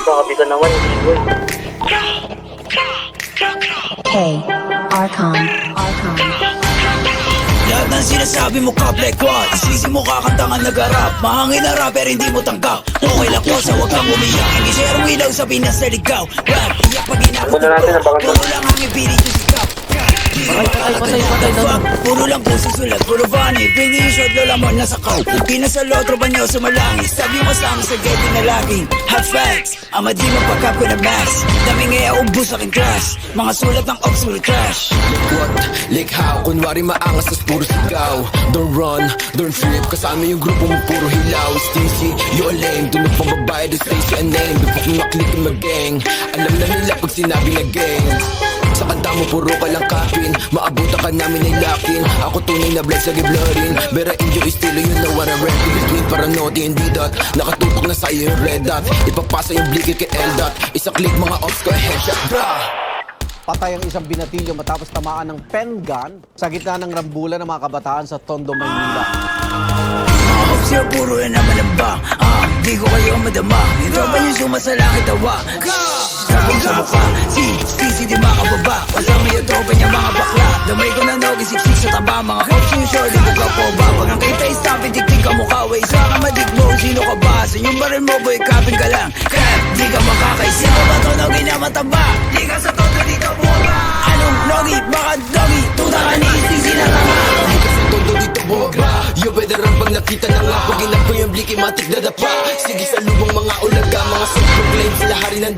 Grabe ka naman, Igoy. Hey, Archon. Lahat ng sinasabi mo ka Black One, isisi mo kakantangan nag-arap. Mahangin na rapper hindi mo tanggap. Okay lang ko sa huwag kang umiyak. Hindi share mo ilaw sa Pinas na ligaw. Rap, iyak pag inakutok. Puro lang ang ipilit yung sikap. Patay. Puro lang po susulat, puro funny. Bring yung short, lola mo nasa kaw. Pinasalo, tropa nyo sumalangis. Sabi mo sa akin sa gate na laging hot facts. Ama di magpagkap ko na max. Dami ngaya ubus aking crush. Mga sulat ng ops, puro trash. What? Like how? Kunwari maangas tas puro sigaw. Don't run, don't trip. Kasama yung grupo mo puro hilaw. Stingy, you're lame. Dunod pang babae, doon Stacy and name. Doon pa kung maklik yung mag-gang. Alam na nila pag sinabi na gang. Sa kanta mo puro ka lang kapin. Maabutan ka namin ay lakin. Ako tunay na blood sa giblorin. Bera inyo estilo, you know what I rap. In between paranoid and D-dot. Nakatutok na sa'yo yung red dot. Ipagpasa yung blikid kay L-dot. Isa click mga ops ko headshot, brah. Patay ang isang binatilyo matapos tamaan ng pen gun sa gitna ng rambulan ng mga kabataan sa Tondo, Maynila. Mga ops yun, puro yan naman ang bang. Di ko kayo madama. Yung tropa nyo sumasalangit tawa. Sabi sa mukha, si di makababa. Kasama yung tropa niya mga bakla. Damay ko na nogi, siksik sa taba. Mga ops yung short, hindi ka po ba. Pag ang kita stop, itik-tik ka mukha. Way sa ka madikbo, sino ka ba? Sa yung baril mo, boy, kapin ka lang. Crap, di ka makakaisi. Sino ba to nogi na mataba? Di ka sa todo dito buwa. Anong nogi? Baka nogi? Tuta ka ni isisi na tama. Di ka sa todo dito boba. Yo veteran pag nakita na nga. Pag inap ko yung bliki matik na dapa. Sige sa lubong mga ulaga. Mga self-proclaim sila hari ng